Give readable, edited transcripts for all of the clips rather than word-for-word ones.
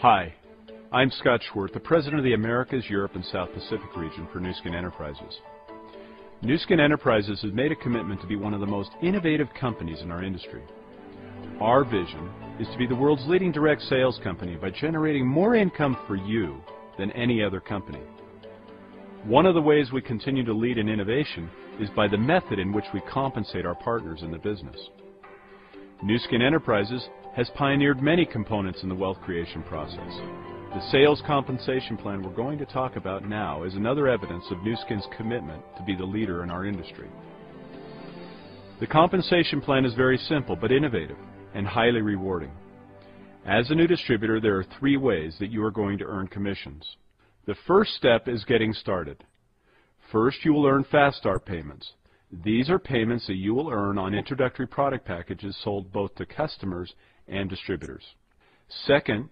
Hi, I'm Scott Schwartz, the President of the Americas, Europe, and South Pacific region for Nuskin Enterprises. Nuskin Enterprises has made a commitment to be one of the most innovative companies in our industry. Our vision is to be the world's leading direct sales company by generating more income for you than any other company. One of the ways we continue to lead in innovation is by the method in which we compensate our partners in the business. Nuskin Enterprises has pioneered many components in the wealth creation process. The sales compensation plan we're going to talk about now is another evidence of Nuskin's commitment to be the leader in our industry. The compensation plan is very simple but innovative and highly rewarding. As a new distributor, there are 3 ways that you are going to earn commissions. The first step is getting started. First, you will earn fast start payments. These are payments that you will earn on introductory product packages sold both to customers and distributors. Second,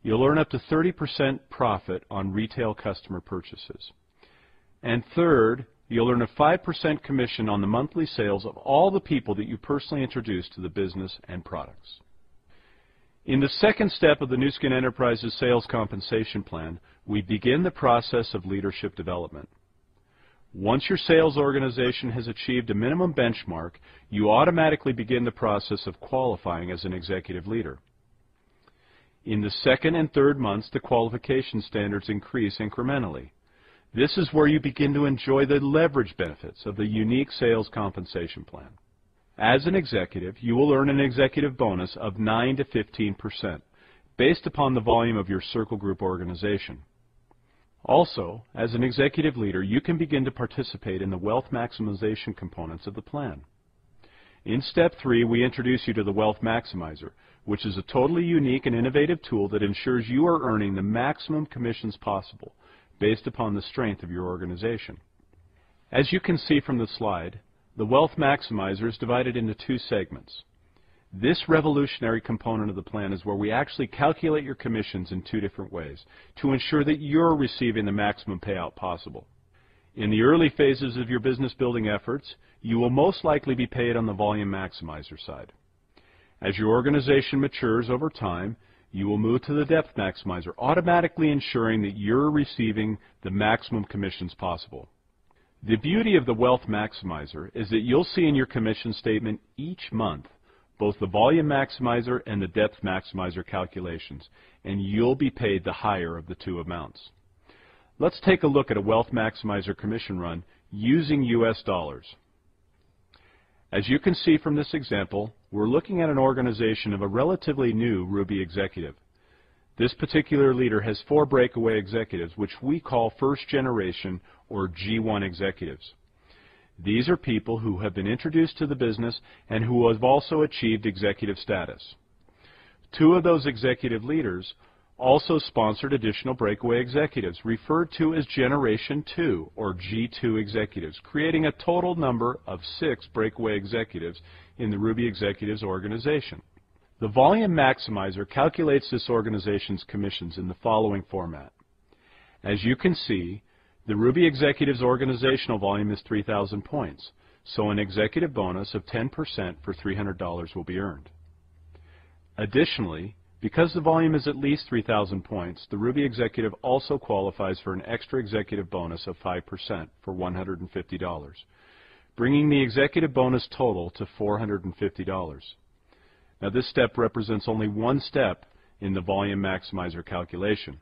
you'll earn up to 30% profit on retail customer purchases. And third, you'll earn a 5% commission on the monthly sales of all the people that you personally introduce to the business and products. In the second step of the Nuskin Enterprises sales compensation plan, we begin the process of leadership development. Once your sales organization has achieved a minimum benchmark, you automatically begin the process of qualifying as an executive leader. In the second and third months, the qualification standards increase incrementally. This is where you begin to enjoy the leverage benefits of the unique sales compensation plan. As an executive, you will earn an executive bonus of 9 to 15%, based upon the volume of your circle group organization. Also, as an executive leader, you can begin to participate in the wealth maximization components of the plan. In Step 3, we introduce you to the Wealth Maximizer, which is a totally unique and innovative tool that ensures you are earning the maximum commissions possible, based upon the strength of your organization. As you can see from the slide, the Wealth Maximizer is divided into 2 segments. This revolutionary component of the plan is where we actually calculate your commissions in 2 different ways to ensure that you're receiving the maximum payout possible. In the early phases of your business building efforts, you will most likely be paid on the Volume Maximizer side. As your organization matures over time, you will move to the Depth Maximizer, automatically ensuring that you're receiving the maximum commissions possible. The beauty of the Wealth Maximizer is that you'll see in your commission statement each month both the Volume Maximizer and the Depth Maximizer calculations, and you'll be paid the higher of the 2 amounts. Let's take a look at a Wealth Maximizer commission run using US dollars. As you can see from this example, we're looking at an organization of a relatively new Ruby executive. This particular leader has 4 breakaway executives, which we call first generation or G1 executives. These are people who have been introduced to the business and who have also achieved executive status. 2 of those executive leaders also sponsored additional breakaway executives, referred to as Generation 2 or G2 executives, creating a total number of 6 breakaway executives in the Ruby Executives organization. The Volume Maximizer calculates this organization's commissions in the following format. As you can see, the Ruby Executives organizational volume is 3,000 points, so an executive bonus of 10% for $300 will be earned. Additionally, because the volume is at least 3,000 points, the Ruby Executive also qualifies for an extra executive bonus of 5% for $150, bringing the executive bonus total to $450. Now, this step represents only one step in the Volume Maximizer calculation.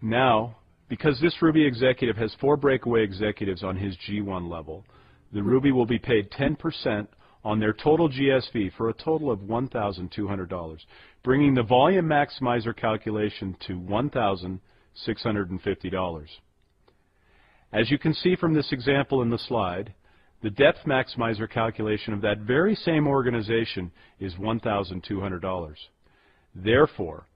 Now, because this Ruby executive has 4 breakaway executives on his G1 level, the Ruby will be paid 10% on their total GSV for a total of $1,200, bringing the Volume Maximizer calculation to $1,650. As you can see from this example in the slide, the Depth Maximizer calculation of that very same organization is $1,200. Therefore,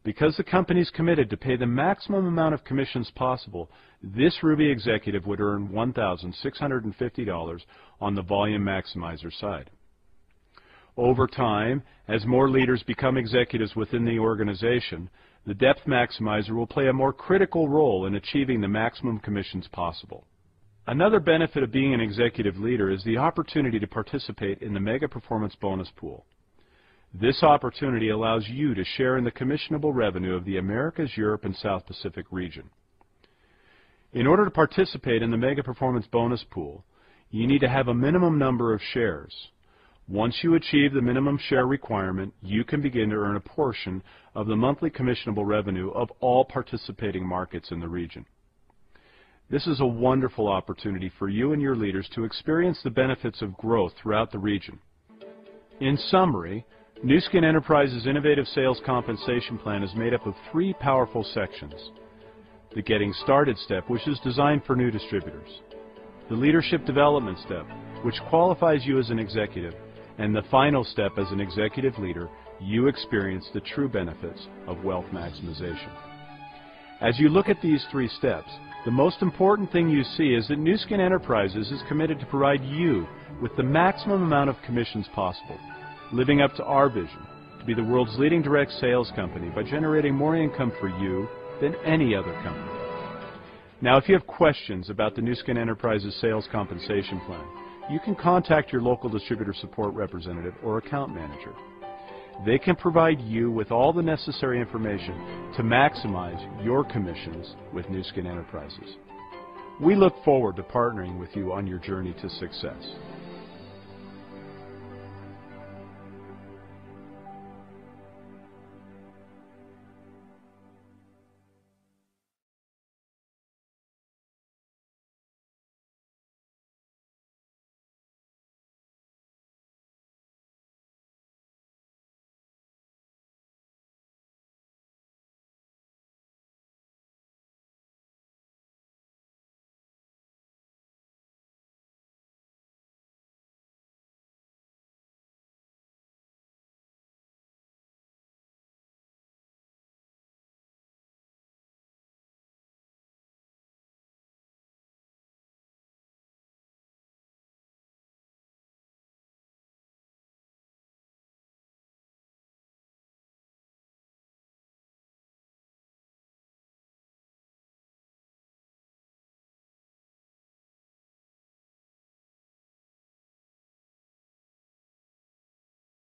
because the company is committed to pay the maximum amount of commissions possible, this Ruby executive would earn $1,650 on the Volume Maximizer side. Over time, as more leaders become executives within the organization, the Depth Maximizer will play a more critical role in achieving the maximum commissions possible. Another benefit of being an executive leader is the opportunity to participate in the Mega Performance Bonus Pool. This opportunity allows you to share in the commissionable revenue of the Americas, Europe, and South Pacific region. In order to participate in the Mega Performance Bonus Pool, you need to have a minimum number of shares. Once you achieve the minimum share requirement, you can begin to earn a portion of the monthly commissionable revenue of all participating markets in the region. This is a wonderful opportunity for you and your leaders to experience the benefits of growth throughout the region. In summary, Nuskin Enterprises' innovative sales compensation plan is made up of 3 powerful sections. The Getting Started step, which is designed for new distributors. The Leadership Development step, which qualifies you as an executive. And the final step, as an executive leader, you experience the true benefits of wealth maximization. As you look at these 3 steps, the most important thing you see is that Nuskin Enterprises is committed to provide you with the maximum amount of commissions possible, living up to our vision to be the world's leading direct sales company by generating more income for you than any other company. Now, if you have questions about the Nuskin Enterprises sales compensation plan, you can contact your local distributor support representative or account manager. They can provide you with all the necessary information to maximize your commissions with Nuskin Enterprises. We look forward to partnering with you on your journey to success.